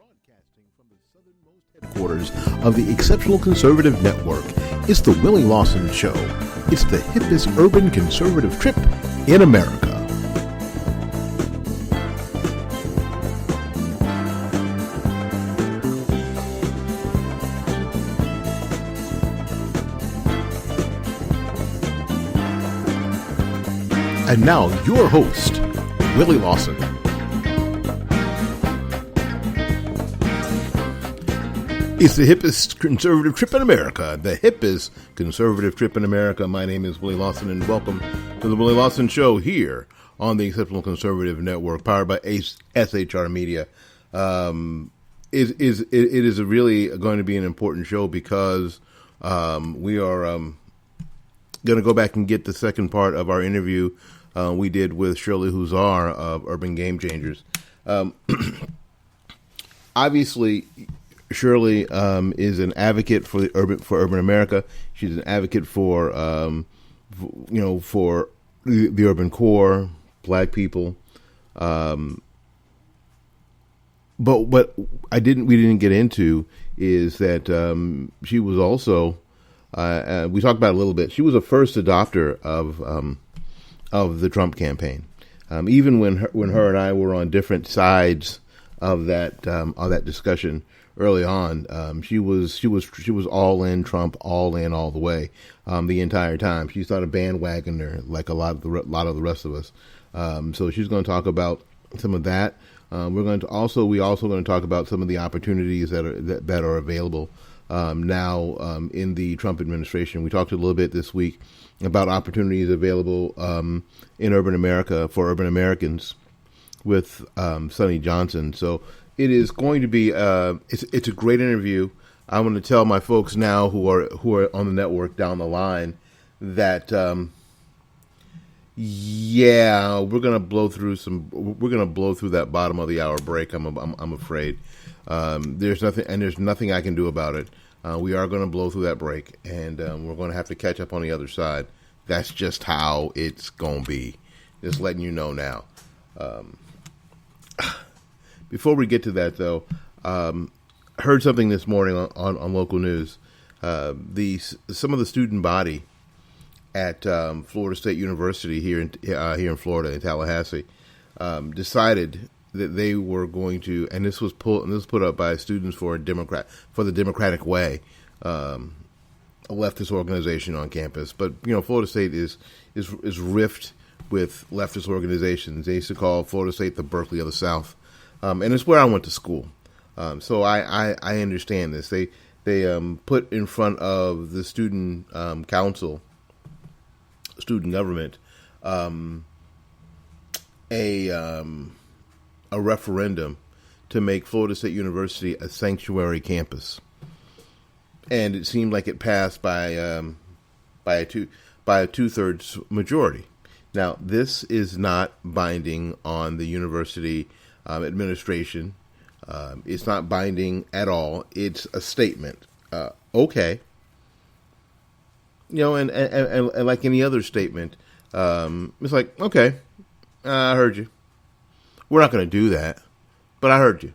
Broadcasting from the southernmost headquarters of the Exceptional Conservative Network, it's the Willie Lawson Show. It's the hippest urban conservative trip in America. And now, your host, Willie Lawson. It's the hippest conservative trip in America. The hippest conservative trip in America. My name is Willie Lawson, and welcome to the Willie Lawson Show here on the Exceptional Conservative Network, powered by SHR Media. It is really going to be an important show because we are going to go back and get the second part of our interview we did with Shirley Husar of Urban Game Changers. Obviously, Shirley is an advocate for urban America. She's an advocate for for the urban core, Black people. But what we didn't get into is that she was also we talked about it a little bit. She was a first adopter of the Trump campaign. Even when her and I were on different sides of that discussion early on, she was all in Trump, all in all the way, the entire time. She's not a bandwagoner like a lot of the rest of us. So she's going to talk about some of that. We also going to talk about some of the opportunities that are available now in the Trump administration. We talked a little bit this week about opportunities available in urban America for urban Americans with Sonny Johnson. So it is going to be it's a great interview. I want to tell my folks now who are on the network down the line that we're gonna blow through that bottom of the hour break. I'm afraid there's nothing I can do about it. We are going to blow through that break, and we're going to have to catch up on the other side. That's just how it's going to be. Just letting you know now. Before we get to that, though, heard something this morning on local news. Some of the student body at Florida State University here in Florida, in Tallahassee, decided that they were going to, and this was put up by Students for the Democratic Way, a leftist organization on campus. But Florida State is rift with leftist organizations. They used to call Florida State the Berkeley of the South, and it's where I went to school. So I understand this. They put in front of the student council, student government, a referendum to make Florida State University a sanctuary campus, and it seemed like it passed by a two-thirds majority. Now, this is not binding on the university administration. It's not binding at all. It's a statement. Okay, and like any other statement, it's like, okay, I heard you. We're not going to do that, but I heard you.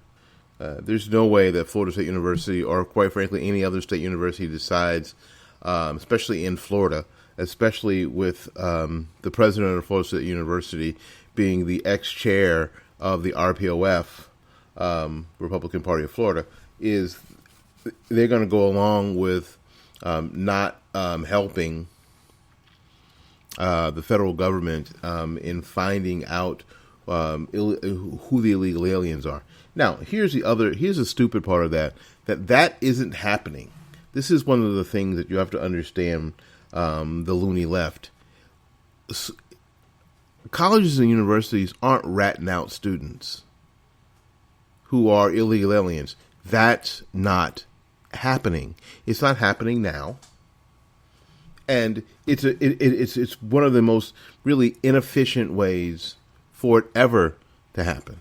There's no way that Florida State University, or quite frankly any other state university, decides, especially in Florida, especially with the president of Florida State University being the ex-chair of the RPOF, Republican Party of Florida, is they're going to go along with not helping the federal government in finding out who the illegal aliens are. Now, here's the stupid part of that isn't happening. This is one of the things that you have to understand, the loony left. Colleges and universities aren't ratting out students who are illegal aliens. That's not happening. It's not happening now. And it's one of the most really inefficient ways for it ever to happen.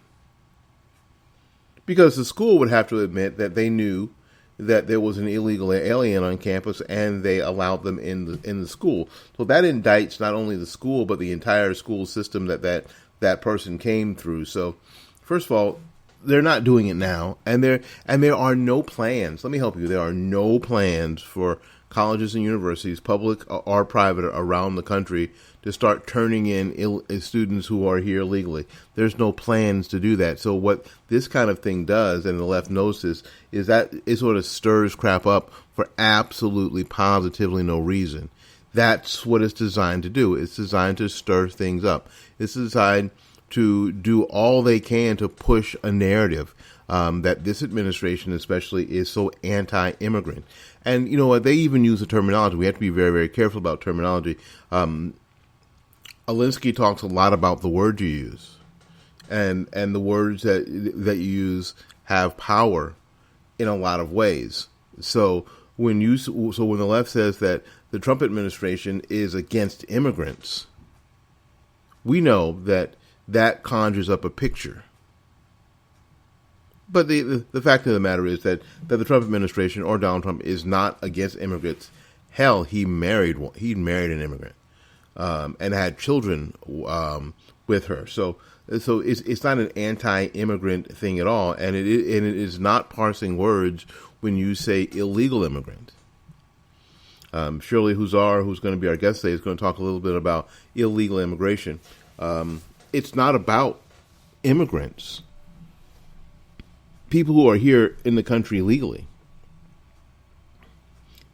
Because the school would have to admit that they knew that there was an illegal alien on campus and they allowed them in the school. So that indicts not only the school but the entire school system that person came through. So first of all, they're not doing it now, and there are no plans. Let me help you. There are no plans for colleges and universities, public or private, around the country to start turning in students who are here illegally. There's no plans to do that. So what this kind of thing does, and the left knows this, is that it sort of stirs crap up for absolutely, positively no reason. That's what it's designed to do. It's designed to stir things up. It's designed to do all they can to push a narrative that this administration especially is so anti-immigrant. And you know what? They even use the terminology. We have to be very, very careful about terminology. Alinsky talks a lot about the words you use. And the words that you use have power in a lot of ways. So when the left says that the Trump administration is against immigrants, we know that conjures up a picture. But the fact of the matter is that the Trump administration or Donald Trump is not against immigrants. Hell, he married an immigrant and had children with her. So it's not an anti-immigrant thing at all, and it is not parsing words when you say illegal immigrant. Shirley Husar, who's going to be our guest today, is going to talk a little bit about illegal immigration. It's not about immigrants. People who are here in the country legally.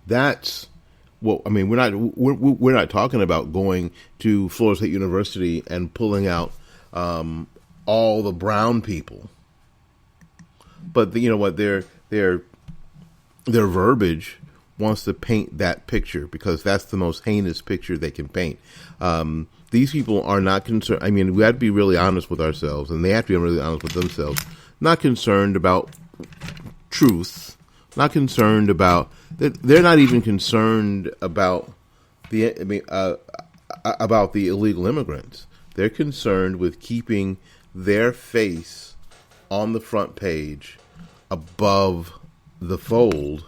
That's what I mean. We're not talking about going to Florida State University and pulling out all the brown people. But you know what? Their verbiage wants to paint that picture because that's the most heinous picture they can paint. These people are not concerned. I mean, we have to be really honest with ourselves, and they have to be really honest with themselves. Not concerned about truth. Not concerned about that. They're not even concerned about about the illegal immigrants. They're concerned with keeping their face on the front page, above the fold,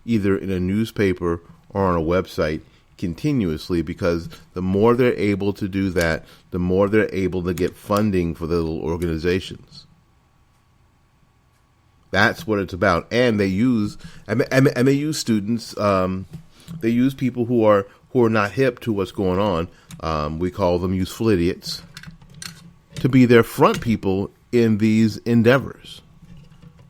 either in a newspaper or on a website, continuously, because the more they're able to do that, the more they're able to get funding for the little organizations. That's what it's about. And they use they use students. They use people who are not hip to what's going on. We call them useful idiots, to be their front people in these endeavors.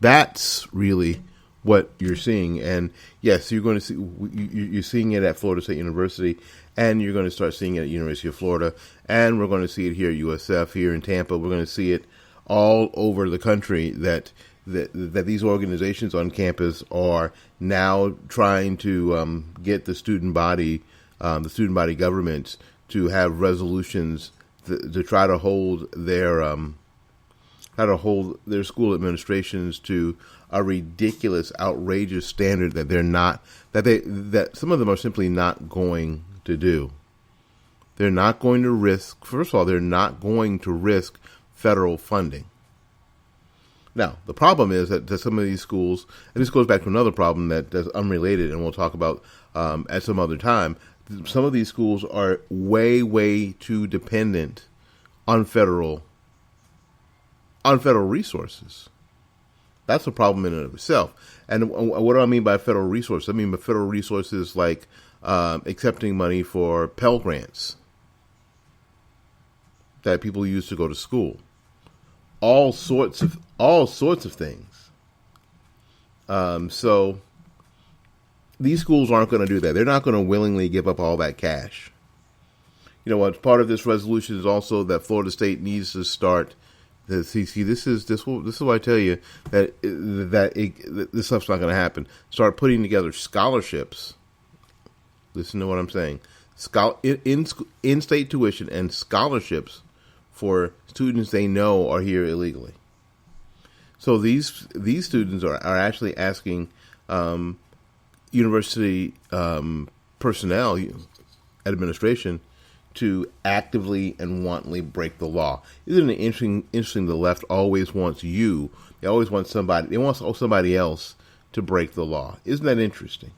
That's really what you're seeing. And yes, you're going to see, you're seeing it at Florida State University, and you're going to start seeing it at University of Florida, and we're going to see it here at USF, here in Tampa. We're going to see it all over the country that these organizations on campus are now trying to get the student body governments to have resolutions to try to hold their school administrations to a ridiculous, outrageous standard that that some of them are simply not going to do. They're not going to risk. First of all, they're not going to risk federal funding. Now, the problem is that some of these schools, and this goes back to another problem that's unrelated, and we'll talk about at some other time. Some of these schools are way, way too dependent on federal resources. That's a problem in and of itself. And what do I mean by federal resources? I mean by federal resources like accepting money for Pell Grants that people use to go to school. All sorts of things. So these schools aren't going to do that. They're not going to willingly give up all that cash. You know what? Part of this resolution is also that Florida State needs to start. See, this is what I tell you that this stuff's not going to happen. Start putting together scholarships. Listen to what I'm saying. In-state tuition and scholarships for students they know are here illegally. So these students are actually asking university personnel, administration, to actively and wantonly break the law. Isn't it interesting the left always wants you, they always want somebody, they want somebody else to break the law. Isn't that interesting?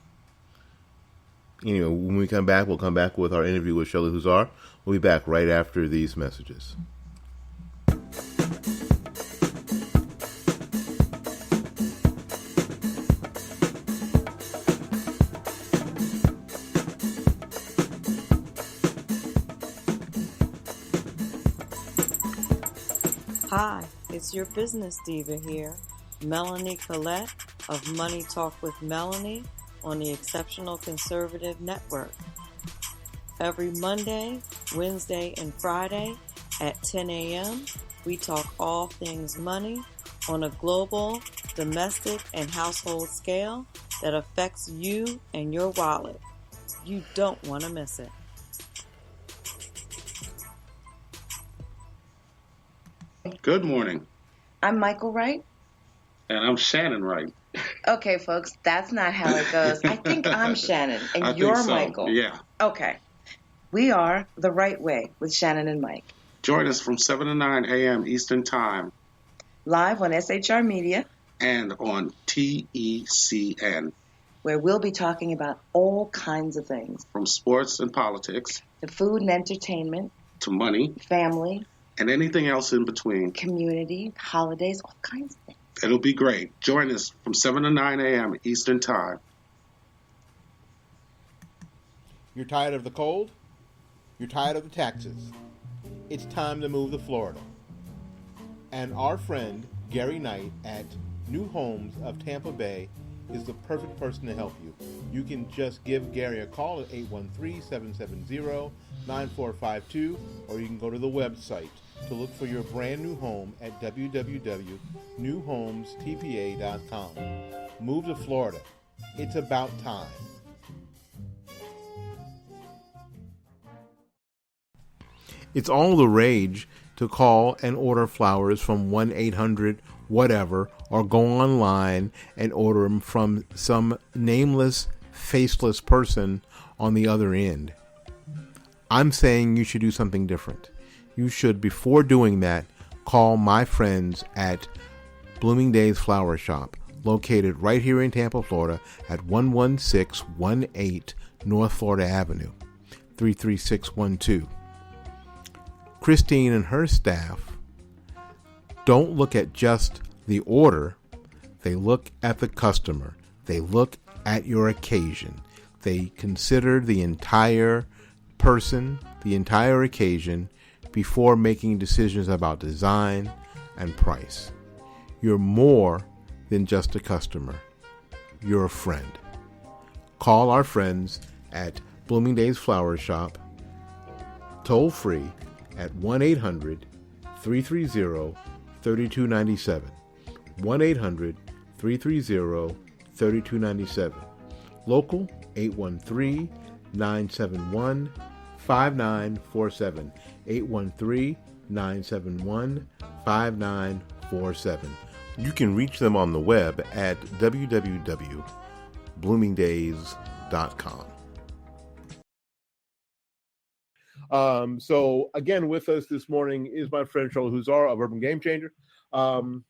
You know, when we come back, we'll come back with our interview with Shirley Husar. We'll be back right after these messages. It's your business diva here, Melanie Collette of Money Talk with Melanie on the Exceptional Conservative Network. Every Monday, Wednesday, and Friday at 10 a.m., we talk all things money on a global, domestic, and household scale that affects you and your wallet. You don't want to miss it. Good morning. I'm Michael Wright. And I'm Shannon Wright. Okay, folks, that's not how it goes. I think I'm Shannon, and I you're think so. Michael. Yeah. Okay. We are The Right Way with Shannon and Mike. Join us from 7 to 9 a.m. Eastern Time. Live on SHR Media. And on TECN. Where we'll be talking about all kinds of things. From sports and politics. To food and entertainment. To money. Family. And anything else in between. Community, holidays, all kinds of things. It'll be great. Join us from 7 to 9 a.m. Eastern Time. You're tired of the cold? You're tired of the taxes? It's time to move to Florida. And our friend Gary Knight at New Homes of Tampa Bay is the perfect person to help you. You can just give Gary a call at 813-770-9452, or you can go to the website to look for your brand new home at www.newhomestpa.com. Move to Florida. It's about time. It's all the rage to call and order flowers from 1-800-whatever, or go online and order them from some nameless, faceless person on the other end. I'm saying you should do something different. You should, before doing that, call my friends at Blooming Days Flower Shop, located right here in Tampa, Florida, at 11618 North Florida Avenue, 33612. Christine and her staff don't look at just the order. They look at the customer. They look at your occasion. They consider the entire person, the entire occasion, before making decisions about design and price. You're more than just a customer. You're a friend. Call our friends at Blooming Days Flower Shop, toll free, at 1-800-330-3297. 1-800-330-3297. Local, 813-971-5947. 813-971-5947. You can reach them on the web at www.bloomingdays.com. So again, with us this morning is my friend Shirley Husar of Urban Game Changer. And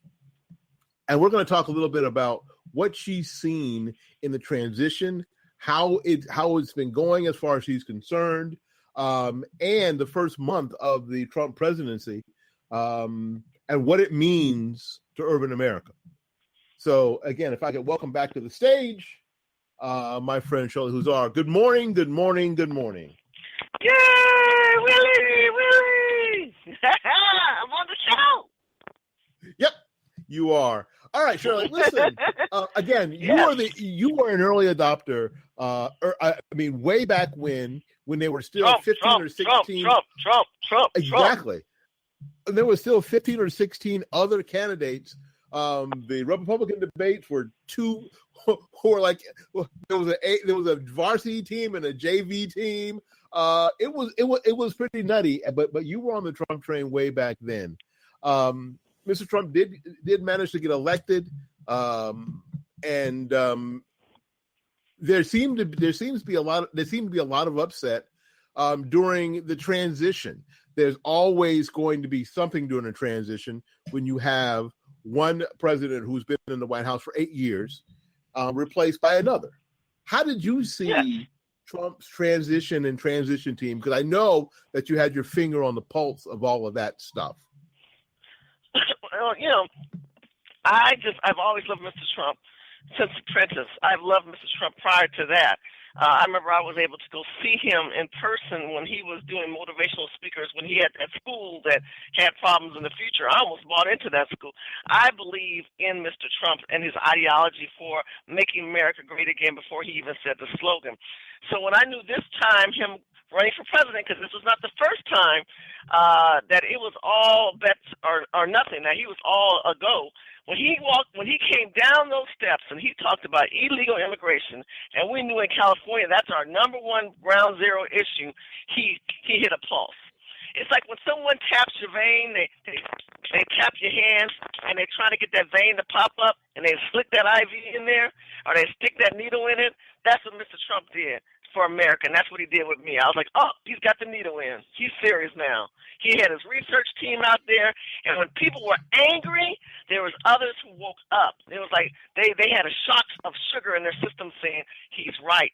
we're going to talk a little bit about what she's seen in the transition, how it's been going as far as she's concerned, and the first month of the Trump presidency, and what it means to urban America. So again, if I could welcome back to the stage, my friend Shirley Husar. Good morning, good morning, good morning. Yay, Willie! I'm on the show. Yep, you are. All right, Shirley. Listen, again, Yes. you were an early adopter. Way back when they were still 15 or 16. Trump. Exactly. And there was still 15 or 16 other candidates. The Republican debates were two, who were like there was a varsity team and a JV team. It was pretty nutty, but you were on the Trump train way back then. Mr. Trump did manage to get elected, and there seemed to be a lot of upset during the transition. There's always going to be something during a transition when you have one president who's been in the White House for 8 years replaced by another. How did you see Trump's transition and transition team? Because I know that you had your finger on the pulse of all of that stuff. Well, I've always loved Mr. Trump since Apprentice. I've loved Mr. Trump prior to that. I remember I was able to go see him in person when he was doing motivational speakers when he had that school that had problems in the future. I almost bought into that school. I believe in Mr. Trump and his ideology for making America great again before he even said the slogan. So when I knew this time him running for president, because this was not the first time that it was all bets or nothing. Now he was all a go. When he came down those steps and he talked about illegal immigration, and we knew in California that's our number one ground zero issue, he hit a pulse. It's like when someone taps your vein, they tap your hands and they try to get that vein to pop up and they slick that IV in there or they stick that needle in it. That's what Mr. Trump did for America, and that's what he did with me. I was like, oh, he's got the needle in. He's serious now. He had his research team out there, and when people were angry, there was others who woke up. It was like they had a shot of sugar in their system saying, he's right,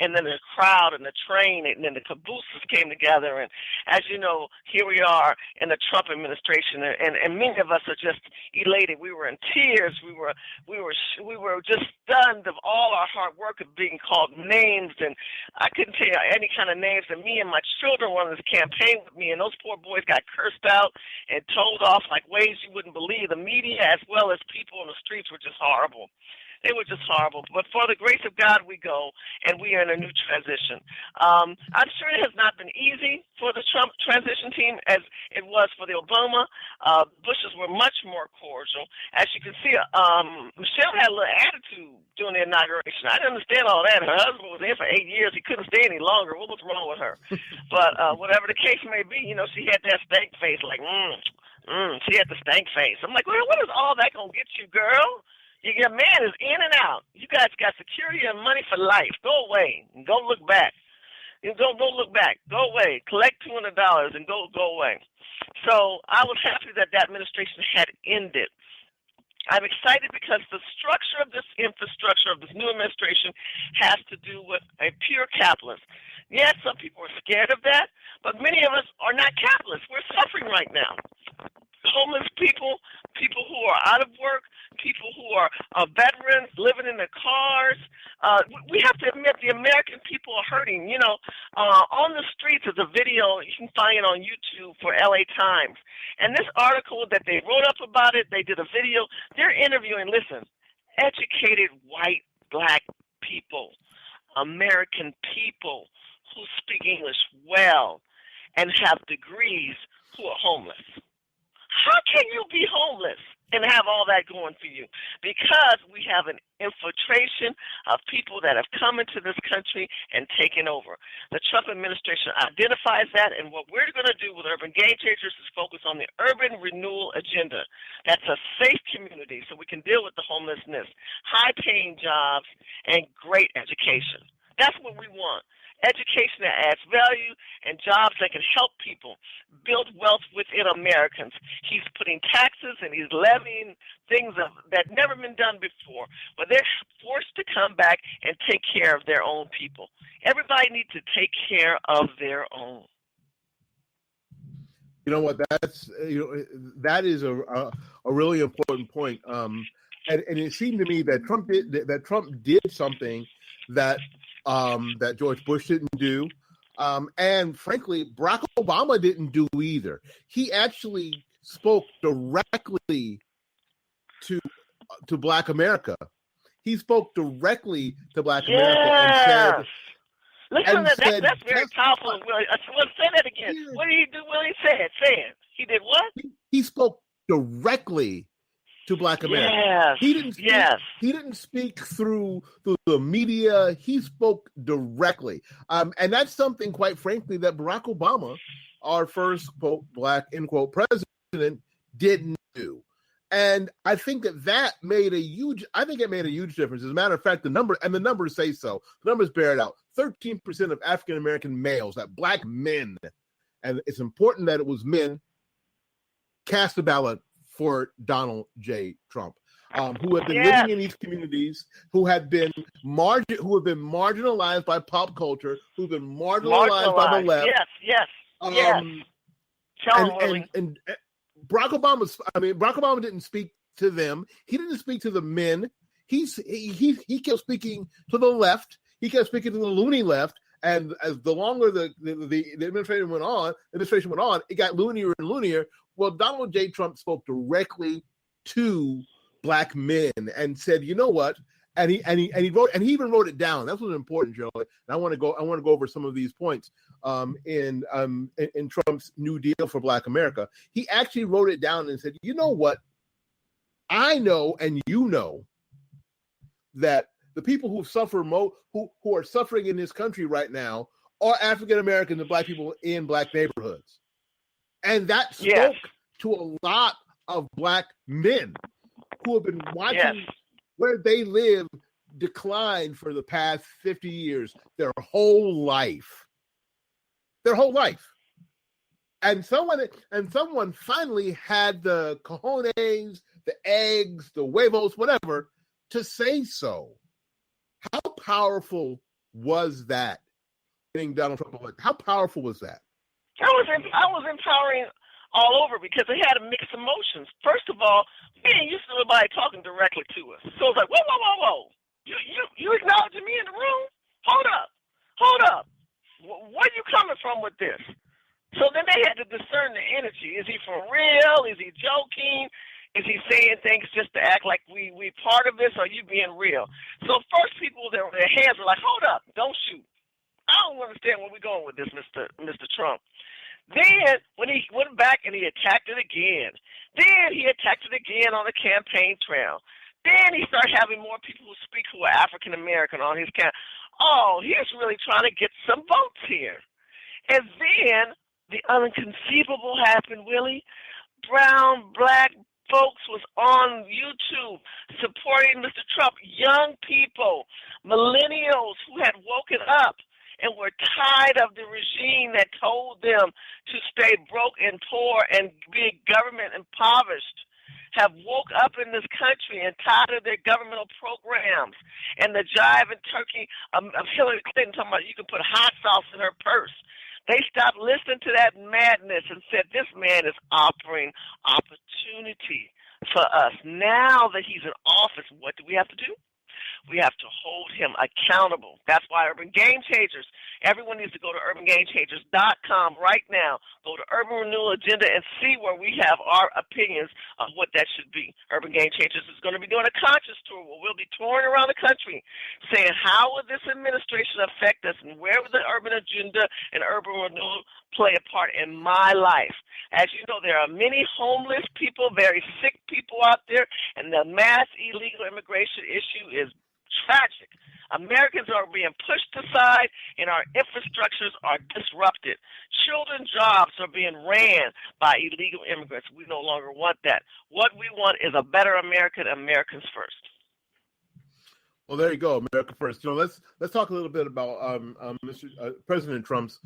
and then the crowd and the train and then the cabooses came together, and as you know, here we are in the Trump administration, and many of us are just elated. We were in tears. We were just stunned of all our hard work of being called names, and I couldn't tell you any kind of names. And me and my children were on this campaign with me, and those poor boys got cursed out and told off like ways you wouldn't believe. The media as well as people on the streets were just horrible. They were just horrible. But for the grace of God, we go, and we are in a new transition. I'm sure it has not been easy for the Trump transition team as it was for the Obama. Bushes were much more cordial. As you can see, Michelle had a little attitude during the inauguration. I didn't understand all that. Her husband was in for 8 years. He couldn't stay any longer. What was wrong with her? But whatever the case may be, she had that stank face, like, she had the stank face. I'm like, well, what is all that going to get you, girl? Your man is in and out. You guys got security and money for life. Go away and don't look back. Don't look back. Go away. Collect $200 and go away. So I was happy that administration had ended. I'm excited because the structure of this infrastructure of this new administration has to do with a pure capitalist. Yes, some people are scared of that, but many of us are not capitalists. We're suffering right now. Homeless people who are out of work, people who are veterans living in their cars. We have to admit the American people are hurting. On the streets is a video, you can find it on YouTube for LA Times. And this article that they wrote up about it, they did a video, they're interviewing, listen, educated white, black people, American people who speak English well and have degrees who are homeless. How can you be homeless and have all that going for you? Because we have an infiltration of people that have come into this country and taken over. The Trump administration identifies that, and what we're going to do with Urban Game Changers is focus on the urban renewal agenda. That's a safe community so we can deal with the homelessness, high-paying jobs, and great education. That's what we want. Education that adds value and jobs that can help people build wealth within Americans. He's putting taxes and he's levying things that never been done before, but they're forced to come back and take care of their own people. Everybody needs to take care of their own. You know what? That is a really important point. And it seemed to me that Trump did something that George Bush didn't do, and frankly, Barack Obama didn't do either. He actually spoke directly to Black America. He spoke directly to Black America and said. Listen, that's very powerful. Well, say that again. Yeah. What did he do? Well, say it. He did what? He spoke directly to Black America. Yes. He didn't speak through the media. He spoke directly. And that's something, quite frankly, that Barack Obama, our first, quote, Black, end quote, president, didn't do. And I think that made a huge difference. As a matter of fact, the numbers say so. The numbers bear it out. 13% of African-American males, that Black men, and it's important that it was men, cast a ballot for Donald J. Trump, who have been living in these communities, who have been marginalized by pop culture, who've been marginalized by the left. Yes. And Barack Obama didn't speak to them. He didn't speak to the men. He kept speaking to the left. he kept speaking to the loony left, and as the longer the administration went on, it got loonier and loonier. Well, Donald J. Trump spoke directly to black men and said, "You know what?" And he even wrote it down. That's what's important, Joe. And I want to go over some of these points in Trump's New Deal for Black America. He actually wrote it down and said, "You know what? I know, and you know, that the people who suffer who are suffering in this country right now are African Americans and black people in black neighborhoods." And that spoke to a lot of black men who have been watching where they live decline for the past 50 years, their whole life. And someone finally had the cojones, the eggs, the huevos, whatever, to say so. How powerful was that? Getting Donald Trump elected. How powerful was that? I was empowering all over because they had mixed emotions. First of all, we ain't used to nobody talking directly to us. So it's like, whoa. You acknowledging me in the room? Hold up. Where you coming from with this? So then they had to discern the energy. Is he for real? Is he joking? Is he saying things just to act like we part of this? Or are you being real? So first people, their hands were like, hold up, don't shoot. I don't understand where we're going with this, Mr. Trump. Then when he went back and he attacked it again, then he attacked it again on the campaign trail. Then he started having more people who speak who are African American on his camp. Oh, he's really trying to get some votes here. And then the inconceivable happened, Willie. Brown, black folks was on YouTube supporting Mr. Trump. Young people, millennials who had woken up and were tired of the regime that told them to stay broke and poor and be government impoverished, have woke up in this country and tired of their governmental programs and the jive and turkey of Hillary Clinton talking about you can put hot sauce in her purse. They stopped listening to that madness and said, this man is offering opportunity for us. Now that he's in office, what do we have to do? We have to hold him accountable. That's why Urban Game Changers, everyone needs to go to urbangamechangers.com right now. Go to Urban Renewal Agenda and see where we have our opinions of what that should be. Urban Game Changers is going to be doing a conscious tour where we'll be touring around the country saying how will this administration affect us and where will the urban agenda and urban renewal play a part in my life. As you know, there are many homeless people, very sick people out there, and the mass illegal immigration issue is tragic. Americans are being pushed aside and our infrastructures are disrupted. Children's jobs are being ran by illegal immigrants. We no longer want that. What we want is a better America, Americans first. Well, there you go, America first. Let's talk a little bit about President Trump's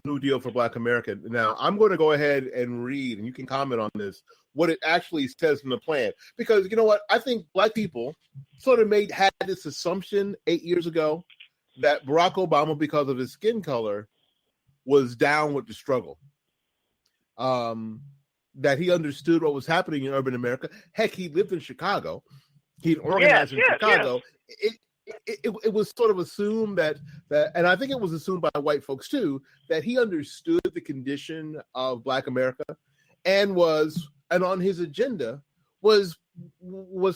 New Deal for Black America. Now, I'm going to go ahead and read, and you can comment on this, what it actually says in the plan. Because you know what? I think black people sort of had this assumption 8 years ago that Barack Obama, because of his skin color, was down with the struggle. That he understood what was happening in urban America. Heck, he lived in Chicago. He'd organized in Chicago. It was sort of assumed that, and I think it was assumed by white folks too, that he understood the condition of Black America and on his agenda was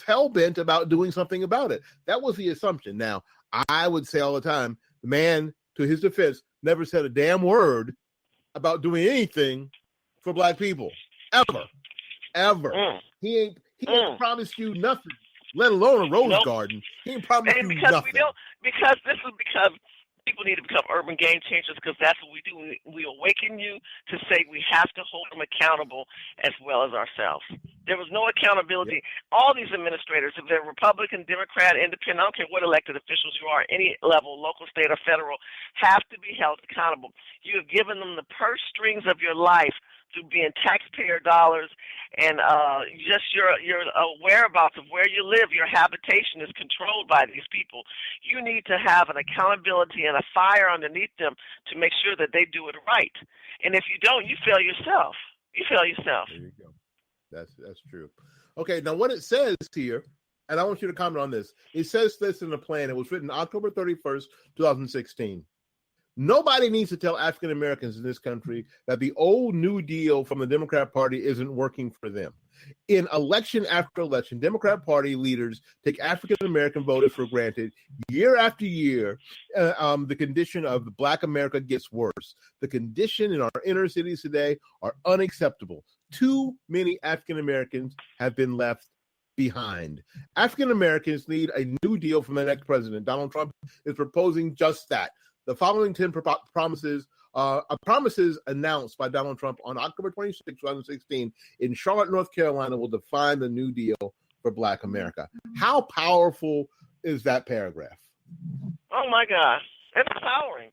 hell bent about doing something about it. That was the assumption. Now, I would say all the time, the man, to his defense, never said a damn word about doing anything for Black people ever. He ain't promised you nothing. Let alone a rose garden. He ain't promised you nothing. Because people need to become urban game changers because that's what we do. We awaken you to say we have to hold them accountable as well as ourselves. There was no accountability. Yeah. All these administrators, if they're Republican, Democrat, Independent, I don't care what elected officials you are, any level, local, state, or federal, have to be held accountable. You have given them the purse strings of your life through being taxpayer dollars and just your whereabouts of where you live, your habitation is controlled by these people. You need to have an accountability and a fire underneath them to make sure that they do it right. And if you don't, you fail yourself. There you go. That's true. Okay, now what it says here and I want you to comment on this. It says this in the plan. It was written October 31st, 2016. Nobody needs to tell African Americans in this country that the old New Deal from the Democrat Party isn't working for them. In election after election, Democrat Party leaders take African American voters for granted. Year after year, the condition of the Black America gets worse. The condition in our inner cities today are unacceptable. Too many African Americans have been left behind. African Americans need a new deal from the next president. Donald Trump is proposing just that. The following 10 promises announced by Donald Trump on October 26, 2016 in Charlotte, North Carolina will define the New Deal for Black America. How powerful is that paragraph? Oh, my gosh. It's empowering.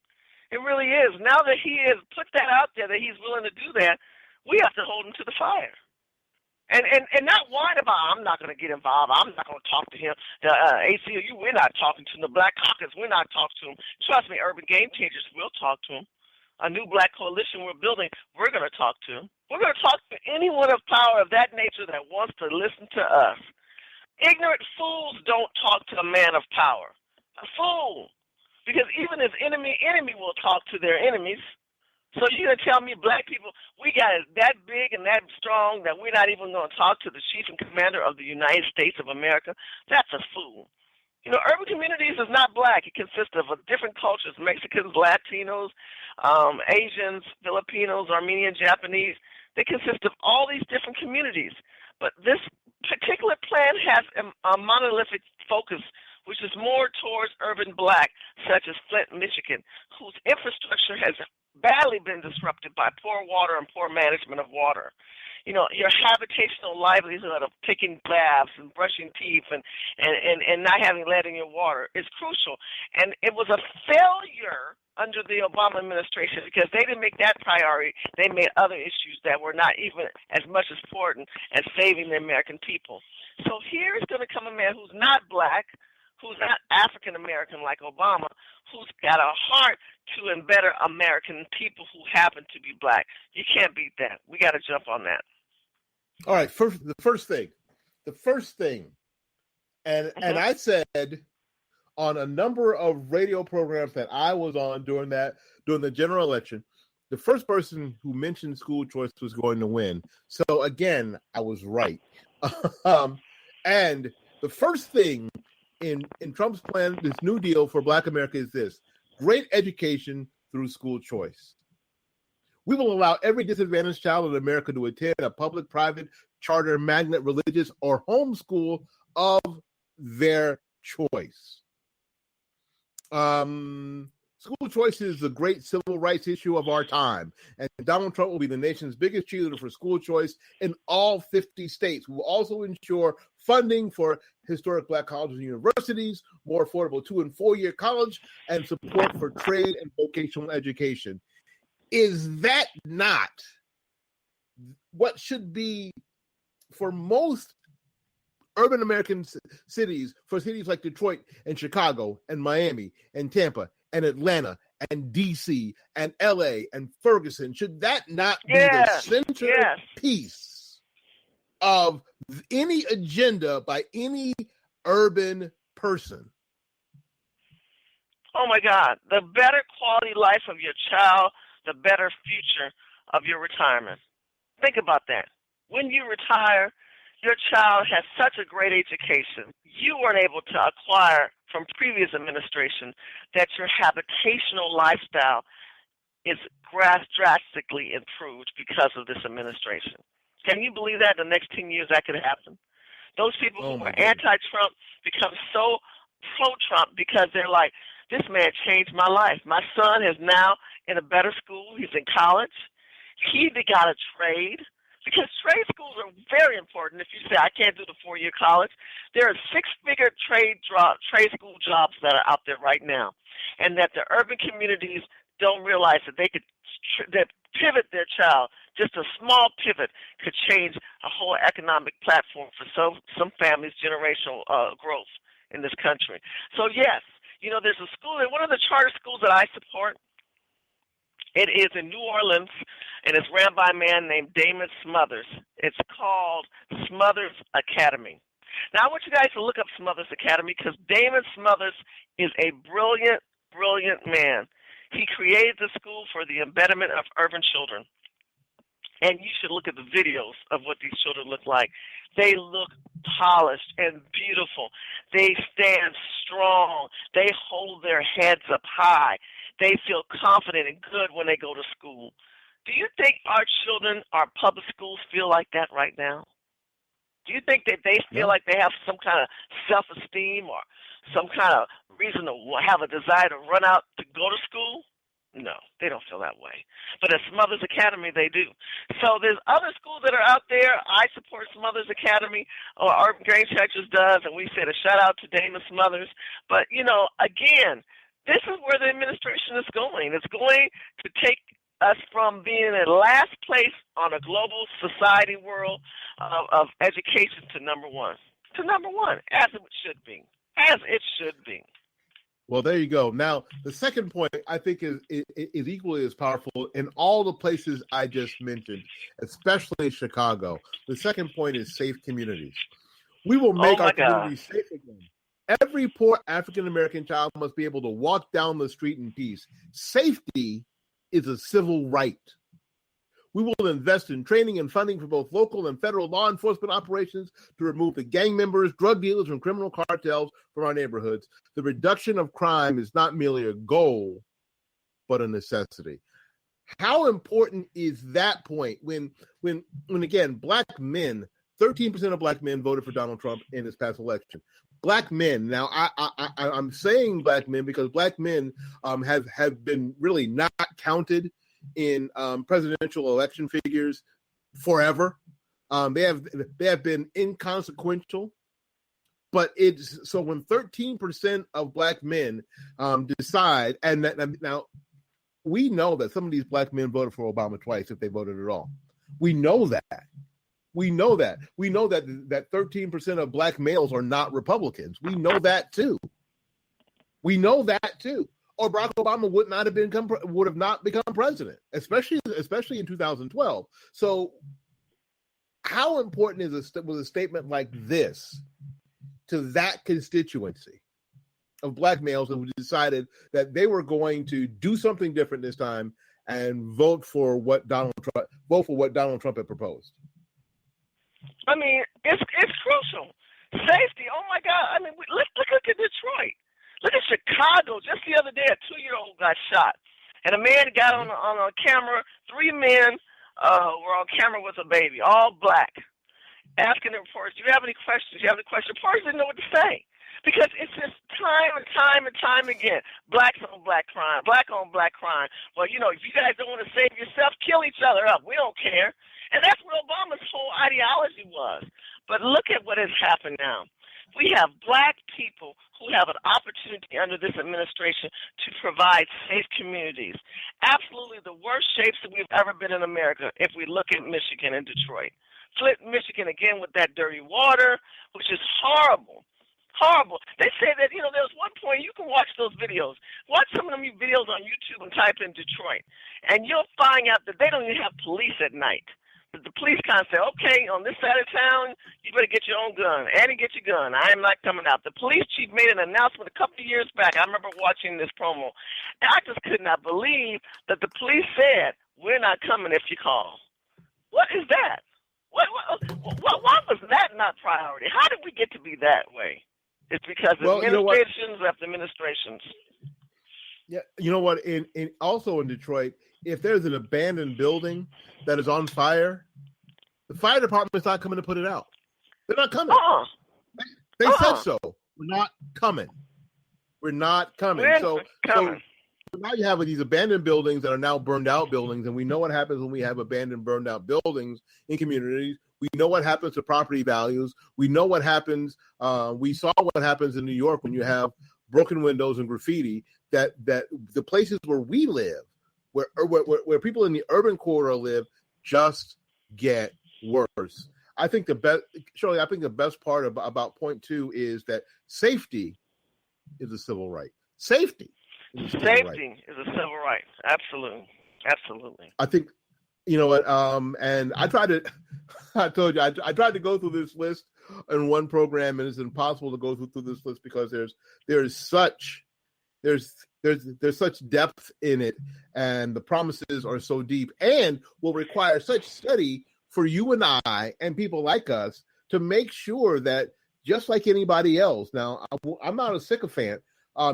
It really is. Now that he has put that out there, that he's willing to do that, we have to hold him to the fire. And not whine about, I'm not going to get involved. I'm not going to talk to him. The ACLU, we're not talking to him. The Black Caucus, we're not talking to him. Trust me, Urban Game Changers will talk to him. A new Black coalition we're building, we're going to talk to him. We're going to talk to anyone of power of that nature that wants to listen to us. Ignorant fools don't talk to a man of power. A fool. Because even his enemy will talk to their enemies. So you're going to tell me Black people, we got it that big and that strong that we're not even going to talk to the chief and commander of the United States of America? That's a fool. You know, urban communities is not Black. It consists of different cultures, Mexicans, Latinos, Asians, Filipinos, Armenian, Japanese. They consist of all these different communities. But this particular plan has a monolithic focus, which is more towards urban Black, such as Flint, Michigan, whose infrastructure has badly been disrupted by poor water and poor management of water. You know, your habitational livelihood of taking baths and brushing teeth and not having lead in your water is crucial. And it was a failure under the Obama administration because they didn't make that priority. They made other issues that were not even as much important as saving the American people. So here is going to come a man who's not Black, who's not African American like Obama, who's got a heart to embetter American people who happen to be Black. You can't beat that. We got to jump on that. All right, the first thing, and I said on a number of radio programs that I was on during the general election, the first person who mentioned school choice was going to win. So again, I was right. And the first thing in Trump's plan, this New Deal for Black America, is this: great education through school choice. We will allow every disadvantaged child in America to attend a public, private, charter, magnet, religious, or homeschool of their choice. School choice is the great civil rights issue of our time, and Donald Trump will be the nation's biggest cheerleader for school choice in all 50 states. We will also ensure funding for historic Black colleges and universities, more affordable 2- and 4-year college, and support for trade and vocational education. Is that not what should be for most urban American cities, for cities like Detroit and Chicago and Miami and Tampa and Atlanta and DC and LA and Ferguson? Should that not be the centerpiece of any agenda by any urban person? Oh my God, the better quality life of your child, the better future of your retirement. Think about that. When you retire, your child has such a great education you weren't able to acquire from previous administration, that your habitational lifestyle is drastically improved because of this administration. Can you believe that in the next 10 years that could happen? Those people who were anti-Trump become so pro-Trump because they're like, this man changed my life. My son is now in a better school. He's in college. He got a trade. Because trade schools are very important. If you say, I can't do the 4-year college, there are 6-figure trade school jobs that are out there right now. And that the urban communities don't realize that they could pivot their child. Just a small pivot could change a whole economic platform for some families' generational growth in this country. So, yes, you know, there's a school, and one of the charter schools that I support, it is in New Orleans, and it's ran by a man named Damon Smothers. It's called Smothers Academy. Now, I want you guys to look up Smothers Academy because Damon Smothers is a brilliant, brilliant man. He created the school for the embedment of urban children. And you should look at the videos of what these children look like. They look polished and beautiful. They stand strong. They hold their heads up high. They feel confident and good when they go to school. Do you think our children, our public schools, feel like that right now? Do you think that they feel like they have some kind of self-esteem or some kind of reason to have a desire to run out to go to school? No, they don't feel that way. But at Smothers Academy, they do. So there's other schools that are out there. I support Smothers Academy, or Urban Grain Churches does, and we said a shout-out to Damon Smothers. But, again, this is where the administration is going. It's going to take us from being in last place on a global society world of education to number one. To number one, as it should be. As it should be. Well, there you go. Now, the second point I think is equally as powerful in all the places I just mentioned, especially Chicago. The second point is safe communities. We will make our communities safe again. Every poor African-American child must be able to walk down the street in peace. Safety is a civil right. We will invest in training and funding for both local and federal law enforcement operations to remove the gang members, drug dealers, and criminal cartels from our neighborhoods. The reduction of crime is not merely a goal, but a necessity. How important is that point when again, black men, 13% of black men voted for Donald Trump in this past election. Black men. Now, I'm saying black men because black men have been really not counted in presidential election figures forever. They have been inconsequential. But it's so when 13% of black men decide, and now we know that some of these black men voted for Obama twice if they voted at all. We know that. We know that 13% of black males are not Republicans. We know that too. Or Barack Obama would have not become president, especially in 2012. So, how important was a statement like this to that constituency of black males who decided that they were going to do something different this time and vote for what Donald Trump had proposed? I mean, it's crucial. Safety. Oh my God. I mean, look at Detroit. Look at Chicago. Just the other day, a 2-year-old got shot, and a man got on a camera. 3 men were on camera with a baby, all black, asking the reporters, "Do you have any questions? Do you have any questions?" Reporters didn't know what to say because it's just time and time and time again. Blacks on black crime, black on black crime. Well, if you guys don't want to save yourself, kill each other up. We don't care. And that's what Obama's whole ideology was. But look at what has happened now. We have black people who have an opportunity under this administration to provide safe communities. Absolutely the worst shapes that we've ever been in America if we look at Michigan and Detroit. Flint, Michigan, again, with that dirty water, which is horrible. Horrible. They say that, there was one point, you can watch those videos. Watch some of them videos on YouTube and type in Detroit. And you'll find out that they don't even have police at night. The police kind of say, okay, on this side of town, you better get your own gun. Annie, get your gun. I am not coming out. The police chief made an announcement a couple of years back. I remember watching this promo. And I just could not believe that the police said, we're not coming if you call. What is that? Why was that not priority? How did we get to be that way? It's because administrations after administrations. Yeah, you know what? Also in Detroit, if there's an abandoned building that is on fire, the fire department's not coming to put it out. They're not coming. They said so. We're not coming. We're not coming. So now you have these abandoned buildings that are now burned out buildings, and we know what happens when we have abandoned, burned out buildings in communities. We know what happens to property values. We know what happens. We saw what happens in New York when you have broken windows and graffiti. That the places where we live, where people in the urban corridor live, just get worse. I think the best part about point 2 is that safety is a civil right. Safety is a civil right. Absolutely. I think, you know what? And I tried to go through this list in one program, and it's impossible to go through this list because there's such depth in it, and the promises are so deep, and will require such study for you and I and people like us to make sure that, just like anybody else. Now, I'm not a sycophant.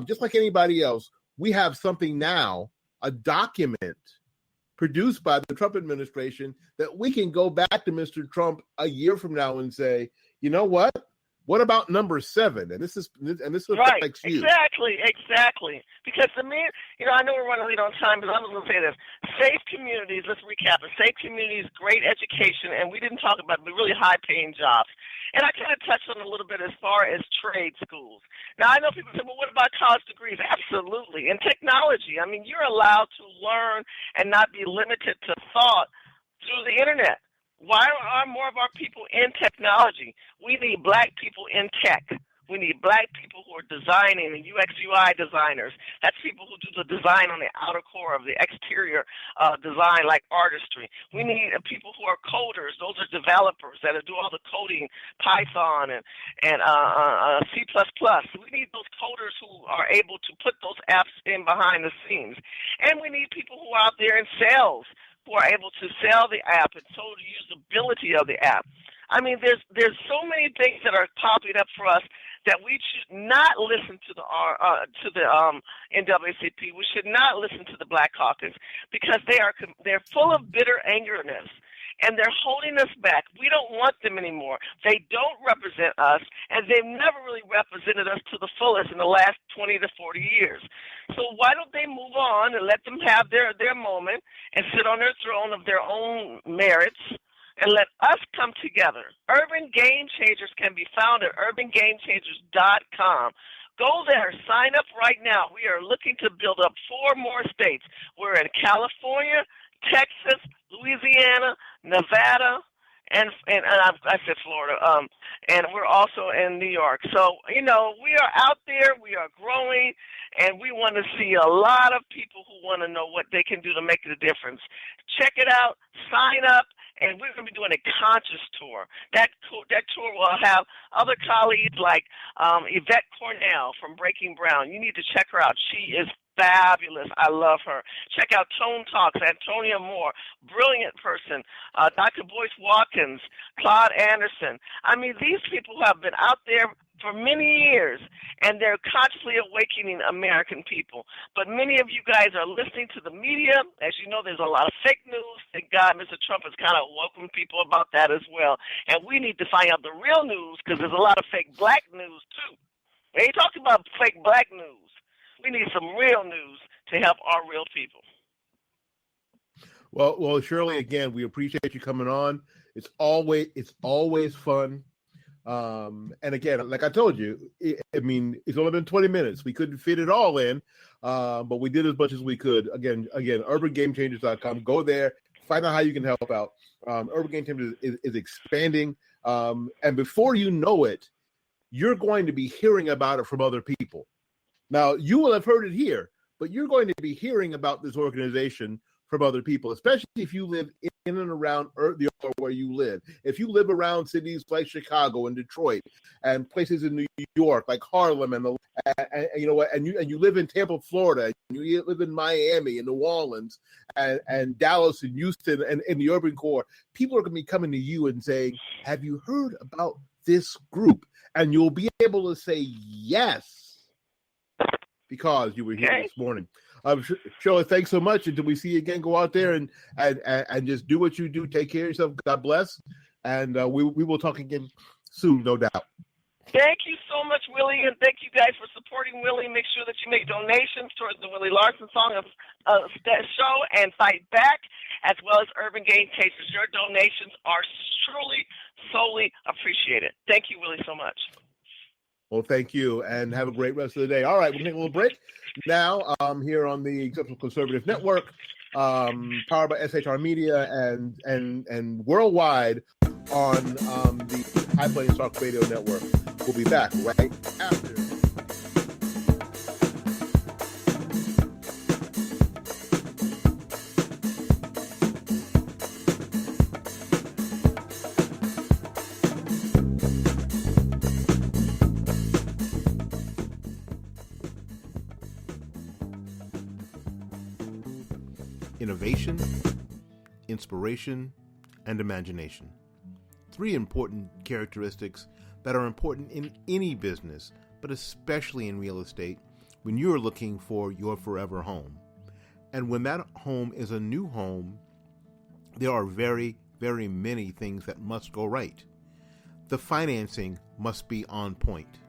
Just like anybody else, we have something now, a document produced by the Trump administration that we can go back to Mr. Trump a year from now and say, you know what? What about number 7? And this affects right. you. Exactly. Because I know we're running late on time, but I'm just going to say this. Safe communities, let's recap it. Safe communities, great education, and we didn't talk about the really high-paying jobs. And I kind of touched on it a little bit as far as trade schools. Now, I know people say, well, what about college degrees? Absolutely. And technology. I mean, you're allowed to learn and not be limited to thought through the Internet. Why are more of our people in technology? We need black people in tech. We need black people who are designing and UX UI designers. That's people who do the design on the outer core of the exterior design, like artistry. We need people who are coders. Those are developers that do all the coding, Python and C++. We need those coders who are able to put those apps in behind the scenes. And we need people who are out there in sales, who are able to sell the app and show the usability of the app. I mean, there's so many things that are popping up for us that we should not listen to the NAACP. We should not listen to the Black Caucus because they're full of bitter angerness, and they're holding us back. We don't want them anymore. They don't represent us, and they've never really represented us to the fullest in the last 20 to 40 years. So why don't they move on and let them have their moment and sit on their throne of their own merits, and let us come together. Urban Game Changers can be found at urbangamechangers.com. Go there, sign up right now. We are looking to build up 4 more states. We're in California, Texas, Louisiana, Nevada, and I said Florida, and we're also in New York. So, we are out there, we are growing, and we want to see a lot of people who want to know what they can do to make a difference. Check it out, sign up, and we're going to be doing a conscious tour. That tour will have other colleagues like Yvette Cornell from Breaking Brown. You need to check her out. She is fabulous. I love her. Check out Tone Talks, Antonia Moore, brilliant person. Dr. Boyce Watkins, Claude Anderson. I mean, these people have been out there for many years, and they're consciously awakening American people. But many of you guys are listening to the media. As you know, there's a lot of fake news. Thank God Mr. Trump has kind of woken people about that as well. And we need to find out the real news because there's a lot of fake black news, too. We ain't talking about fake black news. We need some real news to help our real people. Well, Shirley, again, we appreciate you coming on. It's always fun. And again, like I told you, it's only been 20 minutes. We couldn't fit it all in, but we did as much as we could. Again, urbangamechangers.com. Go there, find out how you can help out. Urban Game Changers is expanding. And before you know it, you're going to be hearing about it from other people. Now, you will have heard it here, but you're going to be hearing about this organization from other people, especially if you live in and around the area where you live. If you live around cities like Chicago and Detroit and places in New York like Harlem and you live in Tampa, Florida, and you live in Miami and New Orleans and Dallas and Houston and in the urban core, people are going to be coming to you and saying, have you heard about this group? And you'll be able to say yes, because you were here this morning. Shirley, thanks so much. Until we see you again, go out there and just do what you do. Take care of yourself. God bless. And we will talk again soon, no doubt. Thank you so much, Willie, and thank you guys for supporting Willie. Make sure that you make donations towards the Willie Larson Song show and Fight Back, as well as Urban Game Changers. Your donations are truly, solely appreciated. Thank you, Willie, so much. Well, thank you, and have a great rest of the day. All right, we'll take a little break now here on the Exceptional Conservative Network, powered by SHR Media and worldwide on the High Plains Talk Radio Network. We'll be back right after. innovation, inspiration, and imagination. 3 important characteristics that are important in any business, but especially in real estate when you're looking for your forever home. And when that home is a new home, there are very, very many things that must go right. The financing must be on point.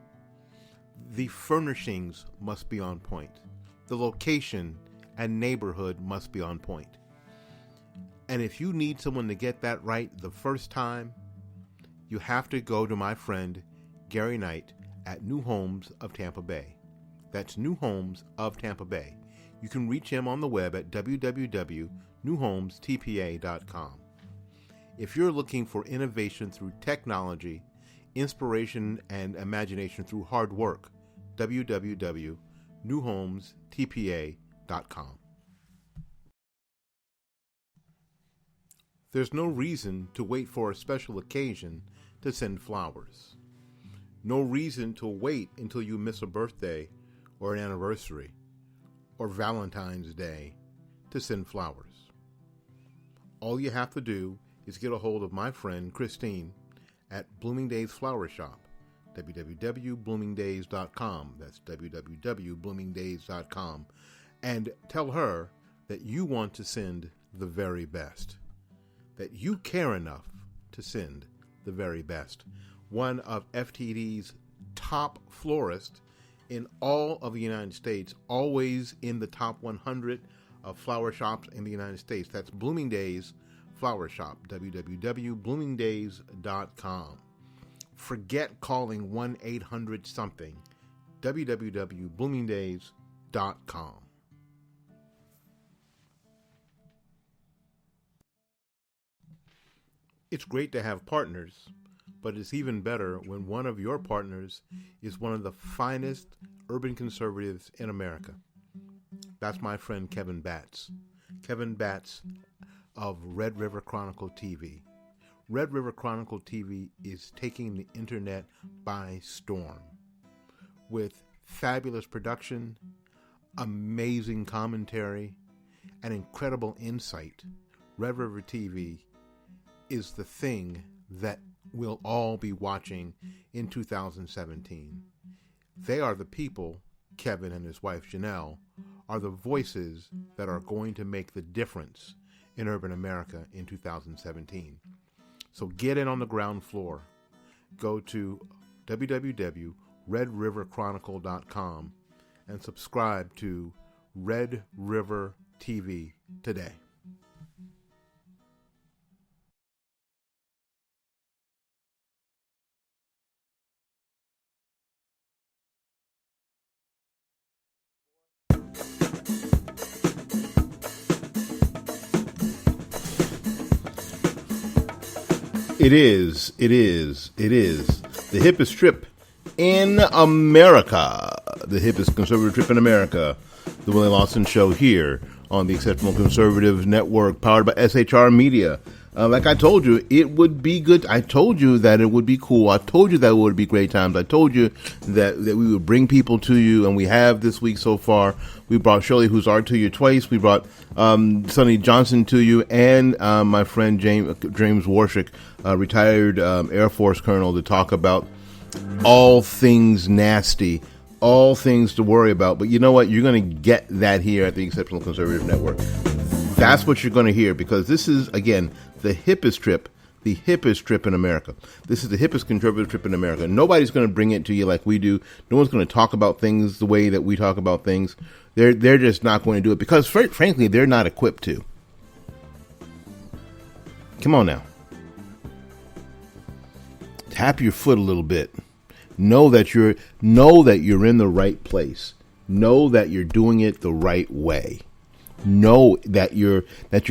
The furnishings must be on point. The location and neighborhood must be on point. And if you need someone to get that right the first time, you have to go to my friend Gary Knight at New Homes of Tampa Bay. That's New Homes of Tampa Bay. You can reach him on the web at www.newhomestpa.com. If you're looking for innovation through technology, inspiration and imagination through hard work, www.newhomestpa.com. There's no reason to wait for a special occasion to send flowers. No reason to wait until you miss a birthday or an anniversary or Valentine's Day to send flowers. All you have to do is get a hold of my friend Christine at Bloomingdale's Flower Shop, www.bloomingdays.com. That's www.bloomingdays.com. And tell her that you want to send the very best, that you care enough to send the very best. One of FTD's top florists in all of the United States, always in the top 100 of flower shops in the United States. That's Bloomingdale's Flower Shop, www.bloomingdays.com. Forget calling 1-800-something, www.bloomingdays.com. It's great to have partners, but it's even better when one of your partners is one of the finest urban conservatives in America. That's my friend Kevin Batts. Kevin Batts of Red River Chronicle TV. Red River Chronicle TV is taking the internet by storm. With fabulous production, amazing commentary, and incredible insight, Red River TV is the thing that we'll all be watching in 2017. They are the people, Kevin and his wife Janelle, are the voices that are going to make the difference in urban America in 2017. So get in on the ground floor. Go to www.redriverchronicle.com and subscribe to Red River TV today. It is the hippest trip in America, the hippest conservative trip in America, the Willie Lawson Show here on the Exceptional Conservative Network, powered by SHR Media. Like I told you, it would be good. I told you that it would be cool. I told you that it would be great times. I told you that we would bring people to you, and we have this week so far. We brought Shirley Husar to you twice. We brought Sonny Johnson to you, and my friend James Warshik, retired Air Force colonel, to talk about all things nasty, all things to worry about. But you know what? You're going to get that here at the Exceptional Conservative Network. That's what you're going to hear, because this is, again, the hippest trip in America. This is the hippest conservative trip in America. Nobody's going to bring it to you like we do. No one's going to talk about things the way that we talk about things. They're just not going to do it because, frankly, they're not equipped to. Come on now. Tap your foot a little bit. Know that you're in the right place. Know that you're doing it the right way. Know that you're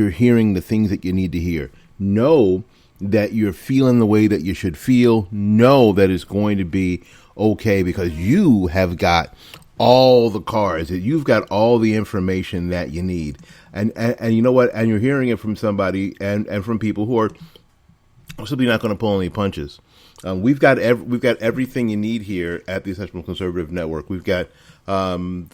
hearing the things that you need to hear. Know that you're feeling the way that you should feel. Know that it's going to be okay because you have got all the cards. You've got all the information that you need. And you know what? And you're hearing it from somebody and from people who are simply not going to pull any punches. We've got everything you need here at the Exceptional Conservative Network. We've got when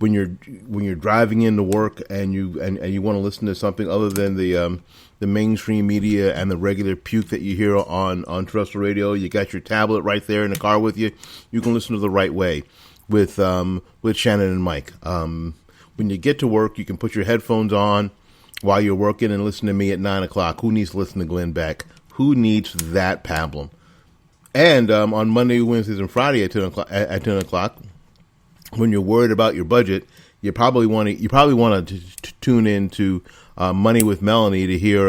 you're driving into work and you want to listen to something other than the mainstream media and the regular puke that you hear on terrestrial radio, you got your tablet right there in the car with you. You can listen to The Right Way with Shannon and Mike. When you get to work, you can put your headphones on while you're working and listen to me at 9 o'clock. Who needs to listen to Glenn Beck? Who needs that pablum? And on Monday, Wednesdays, and Friday at 10 o'clock, when you're worried about your budget, you probably want to tune in to Money with Melanie to hear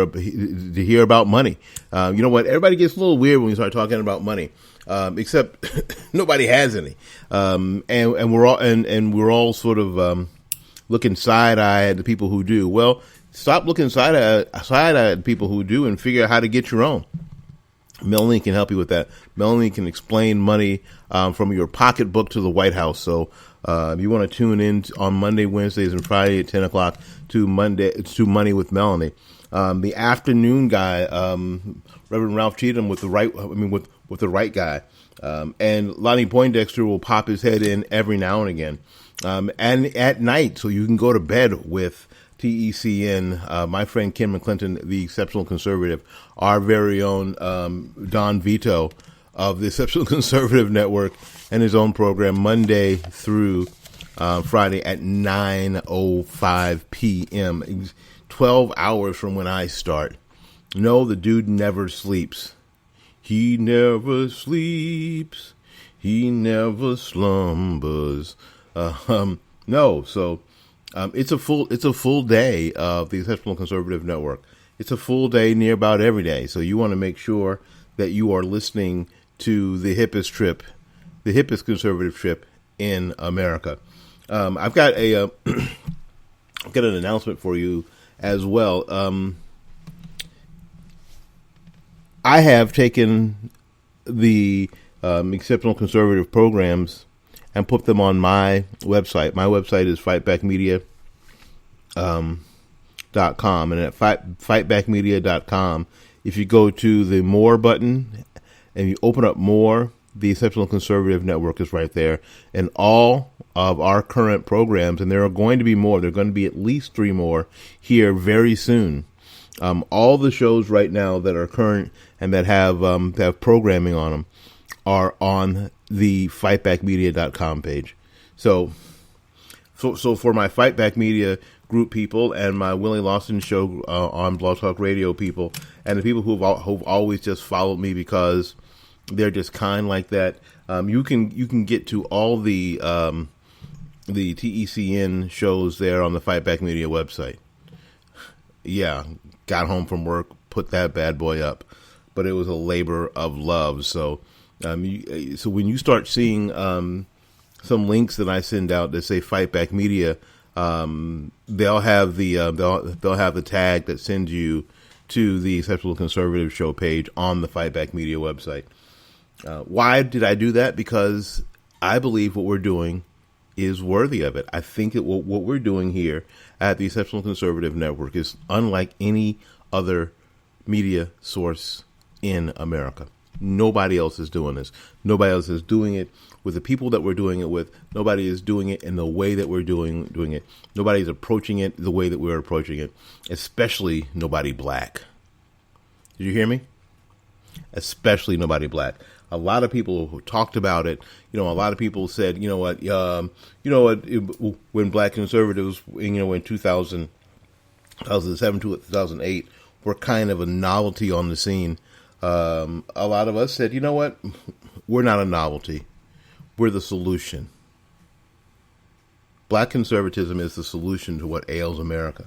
about money. You know what? Everybody gets a little weird when we start talking about money, except nobody has any, and we're all sort of looking side eye at the people who do. Well, stop looking side eye at people who do and figure out how to get your own. Melanie can help you with that. Melanie can explain money from your pocketbook to the White House. So if you want to tune in on Monday, Wednesdays, and Friday at 10 o'clock to Money with Melanie. The afternoon guy, Reverend Ralph Cheatham with the right guy. And Lonnie Poindexter will pop his head in every now and again. And at night, so you can go to bed with TECN, my friend Kim McClinton, the Exceptional Conservative, our very own Don Vito of the Exceptional Conservative Network, and his own program Monday through Friday at 9:05 p.m., 12 hours from when I start. No, the dude never sleeps. He never sleeps. He never slumbers. No, so it's a full day of the Exceptional Conservative Network. It's a full day near about every day. So you want to make sure that you are listening to the hippest conservative trip in America. I've got I've got an announcement for you as well. I have taken the Exceptional Conservative programs and put them on my website. My website is fightbackmedia.com. And at fightbackmedia.com, if you go to the More button and you open up More, the Exceptional Conservative Network is right there. And all of our current programs, and there are going to be more, there are going to be at least 3 more here very soon. All the shows right now that are current and that have programming on them are on the fightbackmedia.com page. So for my Fightback Media group people and my Willie Lawson show on Blog Talk Radio people, and the people who've always just followed me because they're just kind like that, you can get to all the TECN shows there on the Fightback Media website. Yeah, got home from work, put that bad boy up, but it was a labor of love. So so when you start seeing some links that I send out that say Fightback Media, they'll have the tag that sends you to the Exceptional Conservative Show page on the Fightback Media website. Why did I do that? Because I believe what we're doing is worthy of it. I think that what we're doing here at the Exceptional Conservative Network is unlike any other media source in America. Nobody else is doing this. Nobody else is doing it with the people that we're doing it with. Nobody is doing it in the way that we're doing it. Nobody's approaching it the way that we're approaching it, especially nobody black. Did you hear me? Especially nobody black. A lot of people who talked about it, a lot of people said, when black conservatives, in 2007 to 2008 were kind of a novelty on the scene. A lot of us said, you know what? We're not a novelty. We're the solution. Black conservatism is the solution to what ails America.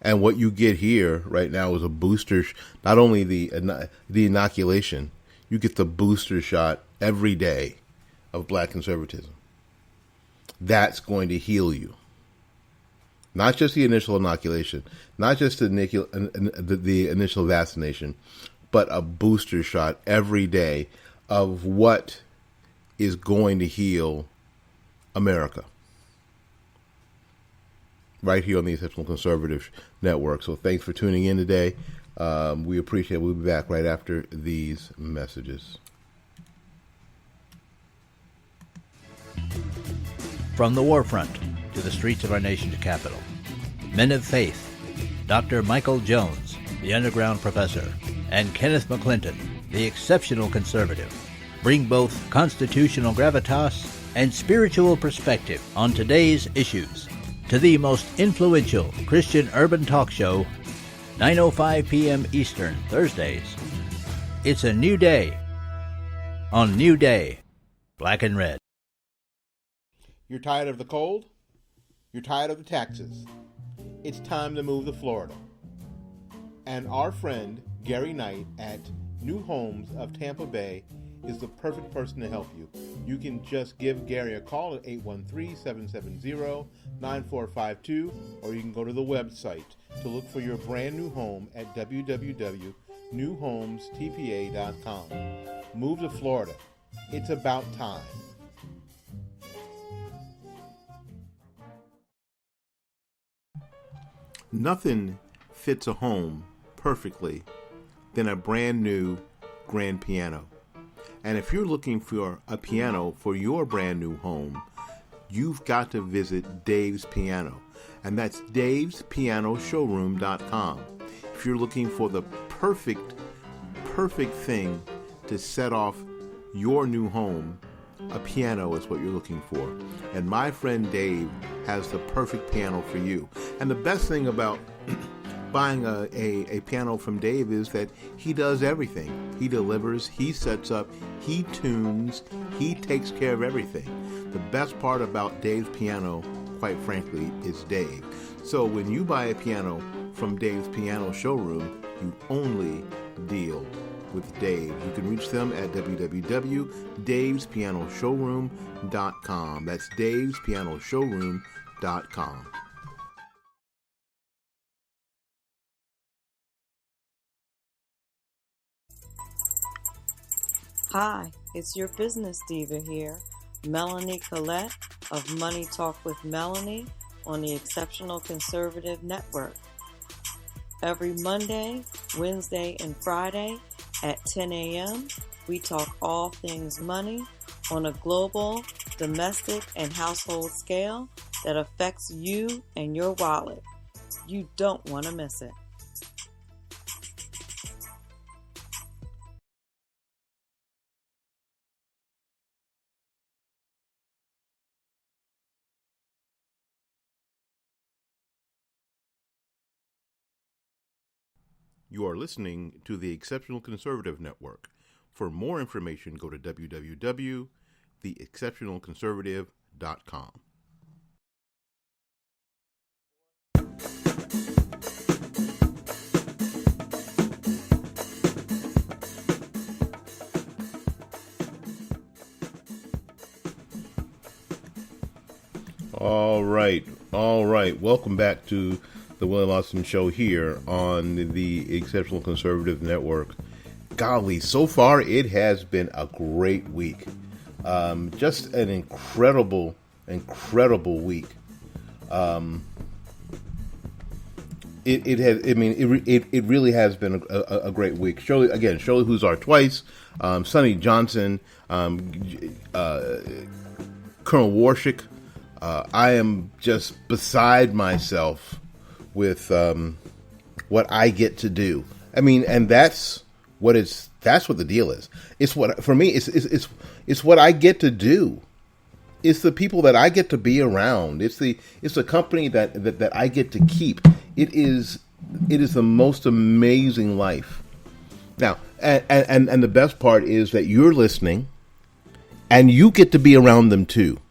And what you get here right now is a booster, not only the inoculation, you get the booster shot every day of black conservatism. That's going to heal you. Not just the initial inoculation, not just the initial vaccination, but a booster shot every day of what is going to heal America. Right here on the Exceptional Conservative Network. So thanks for tuning in today. We appreciate it. We'll be back right after these messages. From the war front to the streets of our nation's capital, men of faith, Dr. Michael Jones, the underground professor, and Kenneth McClinton, the exceptional conservative, bring both constitutional gravitas and spiritual perspective on today's issues to the most influential Christian urban talk show, 9:05 p.m. Eastern, Thursdays. It's a new day on New Day, Black and Red. You're tired of the cold? You're tired of the taxes? It's time to move to Florida. And our friend Gary Knight at New Homes of Tampa Bay is the perfect person to help you. You can just give Gary a call at 813-770-9452, or you can go to the website to look for your brand new home at www.newhomestpa.com. Move to Florida. It's about time. Nothing fits a home perfectly than a brand new grand piano. And if you're looking for a piano for your brand new home, you've got to visit Dave's Piano. And that's davespianoshowroom.com. If you're looking for the perfect thing to set off your new home, a piano is what you're looking for. And my friend Dave has the perfect piano for you. And the best thing about buying a piano from Dave is that he does everything. He delivers, he sets up, he tunes, he takes care of everything. The best part about Dave's Piano, quite frankly, is Dave. So when you buy a piano from Dave's Piano Showroom, you only deal with Dave. You can reach them at www.davespianoshowroom.com. That's davespianoshowroom.com. Hi, it's your business diva here, Melanie Collette of Money Talk with Melanie on the Exceptional Conservative Network. Every Monday, Wednesday, and Friday at 10 a.m., we talk all things money on a global, domestic, and household scale that affects you and your wallet. You don't want to miss it. You are listening to the Exceptional Conservative Network. For more information, go to www.theexceptionalconservative.com. All right. Welcome back to the Willie Lawson Show here on the Exceptional Conservative Network. Golly, so far it has been a great week. Just an incredible week. It really has been a great week. Shirley Husar twice, Sonny Johnson, Colonel Warshik. I am just beside myself with what I get to do. I mean, and that's what the deal is. It's what, for me, it's what I get to do. It's the people that I get to be around. It's the company that I get to keep. It is the most amazing life. Now, and the best part is that you're listening and you get to be around them too.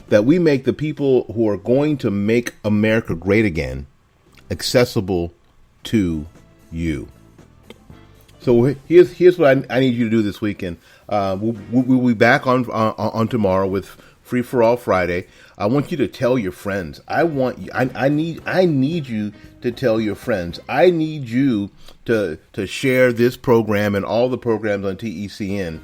That we make the people who are going to make America great again accessible to you. So here's what I need you to do this weekend. We'll be back on tomorrow with Free for All Friday. I want you to tell your friends. I need you to tell your friends. I need you to share this program and all the programs on TECN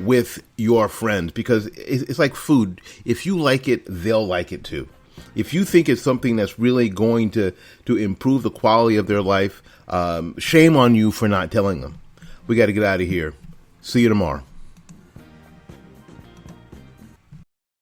with your friends, because it's like food. If you like it, they'll like it too. If you think it's something that's really going to improve the quality of their life, shame on you for not telling them. We got to get out of here. See you tomorrow.